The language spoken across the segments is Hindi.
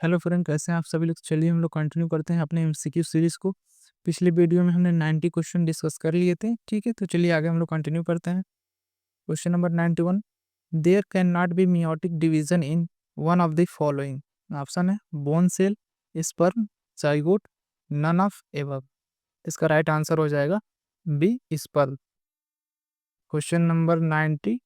हेलो फ्रेंड, कैसे हैं आप सभी लोग। चलिए हम लोग कंटिन्यू करते हैं अपने एमसीक्यू सीरीज को। पिछले वीडियो में हमने 90 क्वेश्चन डिस्कस कर लिए थे। ठीक है, तो चलिए आगे हम लोग कंटिन्यू करते हैं। Question number 91, there can not be meiotic division in one of the following. Option है bone cell, sperm, zygote, none of above. इसका राइट आंसर हो जाएगा B sperm. Question number 92,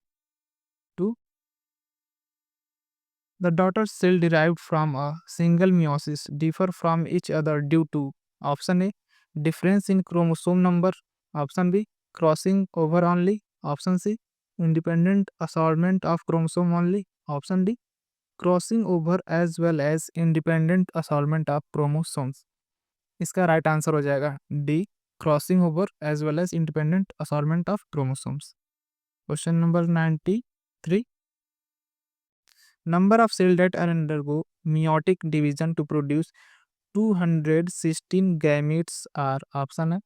the daughter cell derived from a single meiosis differ from each other due to option A difference in chromosome number, option B crossing over only, option C independent assortment of chromosome only, option D crossing over as well as independent assortment of chromosomes। इसका राइट आंसर हो जाएगा D crossing over as well as independent assortment of chromosomes. Question number 93, number of cells that undergo meiotic division to produce 216 gametes are option है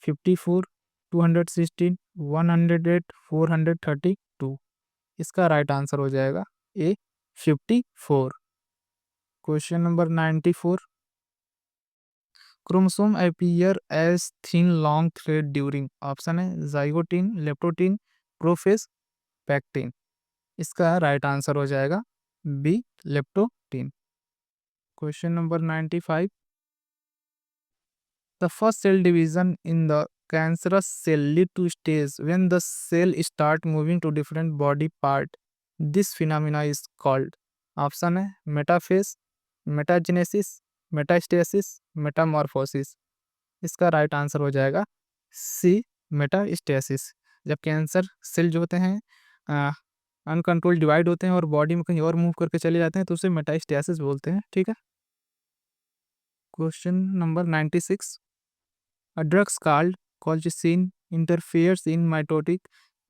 54, 216, 108, 432। इसका राइट आंसर हो जाएगा A 54। Question number 94, chromosome appear as thin long thread during, option है जाइगोटिन, लेप्टोटिन, प्रोफेस, पैक्टिन। इसका राइट आंसर हो जाएगा B leptotene. Question number 95, the first cell division in the cancerous cell lead to stage when the cell start moving to different body part. This phenomena is called, option है मेटाफेज, मेटाजेनेसिस, मेटास्टेसिस, मेटामॉर्फोसिस। इसका राइट आंसर हो जाएगा सी मेटास्टेसिस। जब कैंसर सेल जो होते हैं अनकंट्रोल डिवाइड होते हैं और बॉडी में कहीं और मूव करके चले जाते हैं तो उसे मेटास्टेसिस बोलते हैं। ठीक है। Question number 96, a drug called colchicine interferes in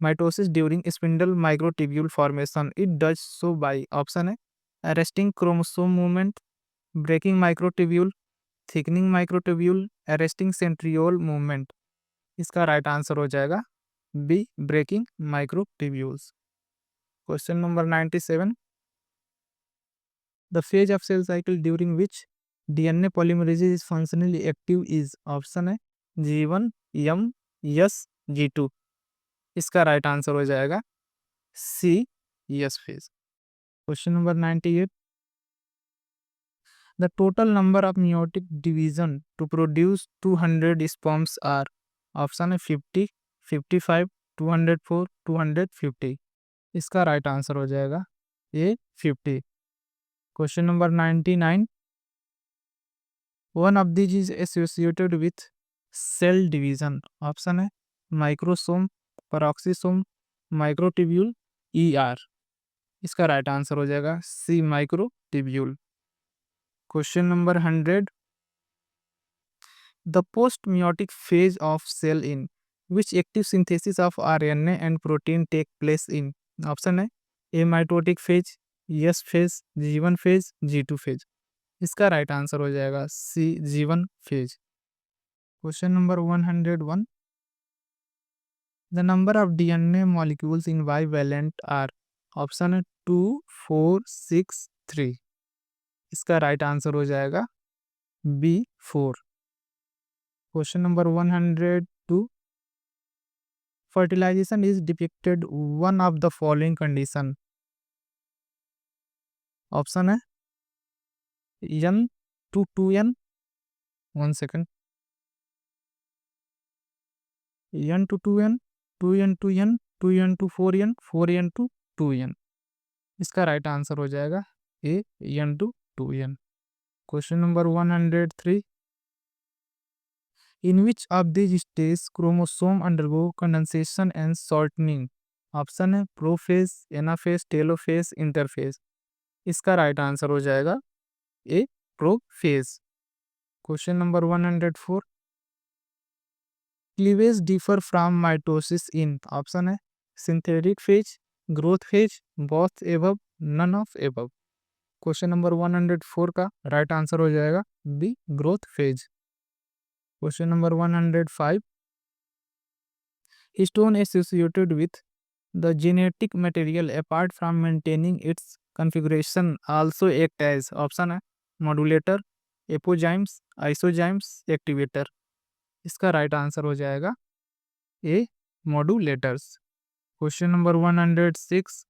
mitosis during spindle microtubule formation. It does so by option है arresting chromosome movement, breaking microtubule, thickening microtubule, arresting centriole movement। इसका राइट आंसर हो जाएगा B breaking microtubules. Question number 97, the phase of cell cycle during which DNA polymerase is functionally active is option है G1, M, S, G2। इसका राइट आंसर हो जाएगा C S phase. Question number 98, the total number of meiotic division to produce 200 sperms are, option है 50, 55, 204, 250। इसका राइट आंसर हो जाएगा A 50। Question number 99, one of this is associated with cell division, option है माइक्रोसोम, पेरोक्सिसोम, माइक्रोट्यूब्यूल, ईआर। इसका राइट आंसर हो जाएगा C microtubule. Question number 100, the post meiotic phase of cell in which active synthesis of RNA and protein take place in, option है A mitotic phase, S phase, G one phase, G two phase. इसका राइट आंसर हो जाएगा C G one phase. Question number 101, the number of DNA molecules in bivalent are, option है 2, 4, 6, 3। इसका राइट आंसर हो जाएगा B 4। Question number 102, fertilization is depicted one of the following condition, option है n to to n, one second, n to to n, to n to n, to n to four n to to two. इसका राइट आंसर हो जाएगा A n to to n. Question number 103, in which of this stage chromosome undergo condensation and shortening, option है प्रोफेज, एनाफेज, टेलोफेज, इंटरफेज। इसका राइट आंसर हो जाएगा A prophase. Question number 104, cleavage differ from mitosis in, option है synthetic phase, growth phase, both above, none of above. Question number 104 का राइट आंसर हो जाएगा B growth phase. Question number 105, histone associated with the genetic material apart from maintaining its configuration also act as option है मॉड्यूलेटर, एपोजाइम्स, आइसोजाइम्स, एक्टिवेटर। इसका राइट आंसर हो जाएगा A modulators. Question number 106,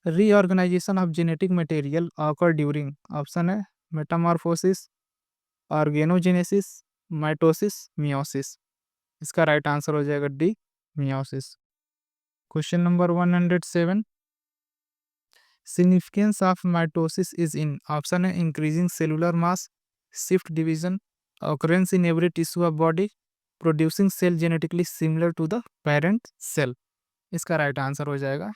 reorganization of genetic material occur during option है मेटामॉर्फोसिस, ऑर्गेनोजेनेसिस, माइटोसिस, मियोसिस। इसका राइट आंसर हो जाएगा D meiosis. Question number 107, significance of mitosis is in option है increasing cellular mass, shift division, occurrence in every tissue of body, producing cell genetically similar to the parent cell। इसका राइट आंसर हो जाएगा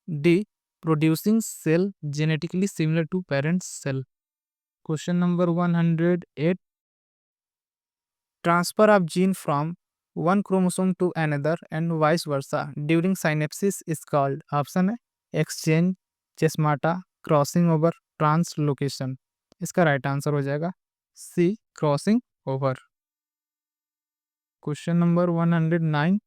D producing cell genetically similar to parent cell. Question number 108, transfer of gene from one chromosome to another and vice versa during synapsis is called option है exchange, chiasmata, crossing over, translocation. इसका राइट आंसर हो जाएगा C crossing over. Question number 109,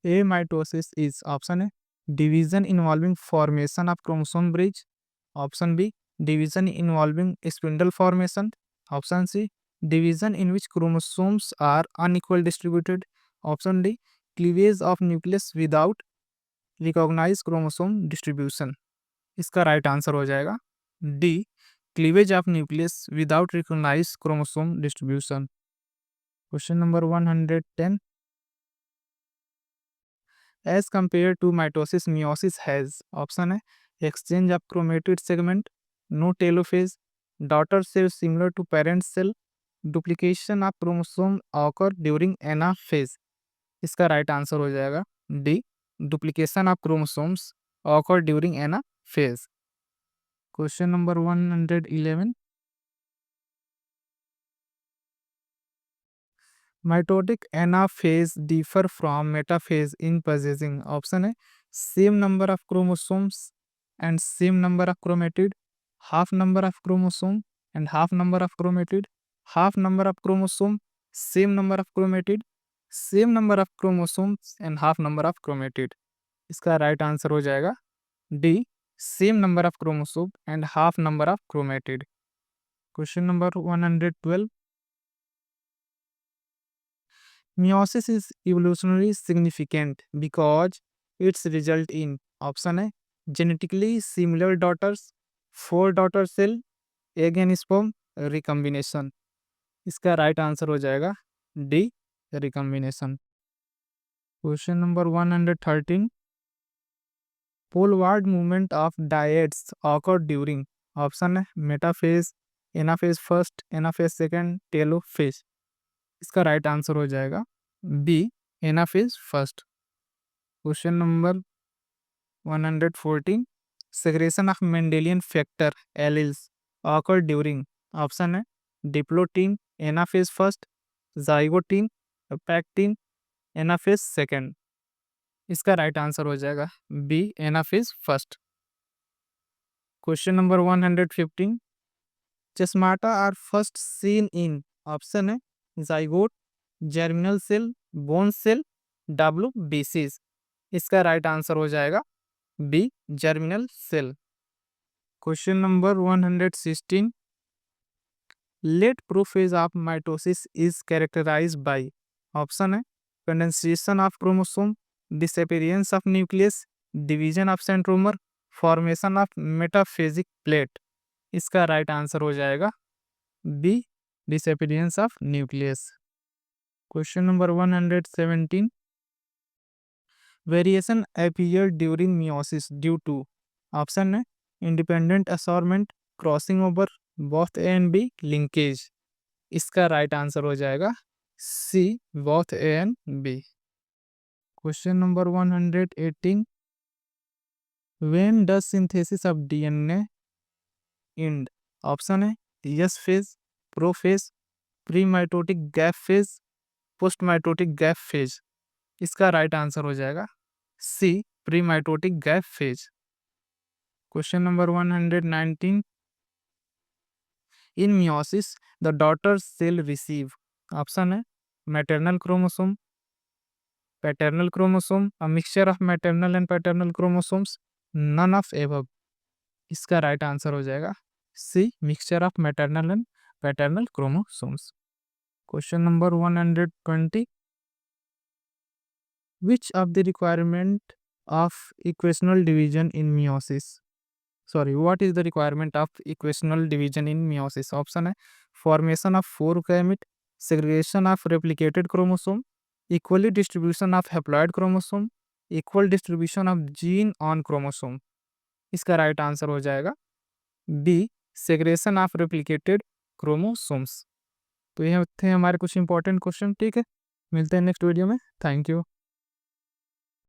amitosis is option है division involving formation of chromosome bridge, option B division involving spindle formation, option C division in which chromosomes are unequal distributed, option D cleavage of nucleus without recognize chromosome distribution. इसका राइट आंसर हो जाएगा D cleavage of nucleus without recognize chromosome distribution. Question number 110, as compare to mitosis meiosis has option है exchange of chromatid segment, no telophase, daughter cell similar to parent cell, duplication of chromosome occur during anaphase. इसका राइट आंसर हो जाएगा D duplication of chromosomes occur during anaphase. Question number 111, mitotic anaphase differ from metaphase in possessing option है same number of chromosomes and same number of chromatid, half number of chromosome and half number of chromatid, half number of chromosome, same number of chromatid, same number of chromosomes and half number of chromatid। इसका राइट आंसर हो जाएगा D same number of chromosome and half number of chromatid. Question number 112, meiosis is evolutionarily significant because its result in option है genetically similar daughters, four daughter cell, egg and sperm, recombination। इसका राइट आंसर हो जाएगा D recombination. Question number 113, poleward movement of dyads occur during option है metaphase, anaphase first, anaphase second, telophase. इसका राइट आंसर हो जाएगा B anaphase first. Question number 114, segregation of Mendelian factor alleles occur during option है diplotene, anaphase first, zygotene, pachytene, anaphase second. इसका राइट आंसर हो जाएगा B anaphase first. Question number 115, chiasmata are first seen in option है zygote, germinal cell, bone cell, डब्ल्यूबीसीज। इसका राइट आंसर हो जाएगा B germinal cell. Question number 116, late prophase of mitosis is characterize by option है condensation of chromosome, disappearance of nucleus, division of centromere, formation of metaphasic plate. इसका राइट आंसर हो जाएगा B disappearance of nucleus. Question number 117, variation appear during meiosis due to option है independent assortment, crossing over, both A and B, linkage. इसका राइट आंसर हो जाएगा C both A and B. Question number 118, when does synthesis of DNA and option है S phase, prophase, pre mitotic gap phase, post mitotic gap phase. इसका राइट आंसर हो जाएगा C pre mitotic gap phase. Question number 119, in meiosis the daughter cell receive option है maternal chromosome, paternal chromosome, a mixture of maternal and paternal chromosomes, none of above. इसका राइट आंसर हो जाएगा C, mixture of maternal and paternal chromosomes. Question number 120, which of the requirement of equational division in meiosis, sorry, what is the requirement of equational division in meiosis? Option है formation of 4 gamete, segregation of replicated chromosome, equally distribution of haploid chromosome, equal distribution of gene on chromosome। इसका राइट आंसर हो जाएगा B, segregation of replicated chromosomes. तो ये थे हमारे कुछ इंपॉर्टेंट क्वेश्चन। ठीक है, मिलते हैं नेक्स्ट वीडियो में। Thank you.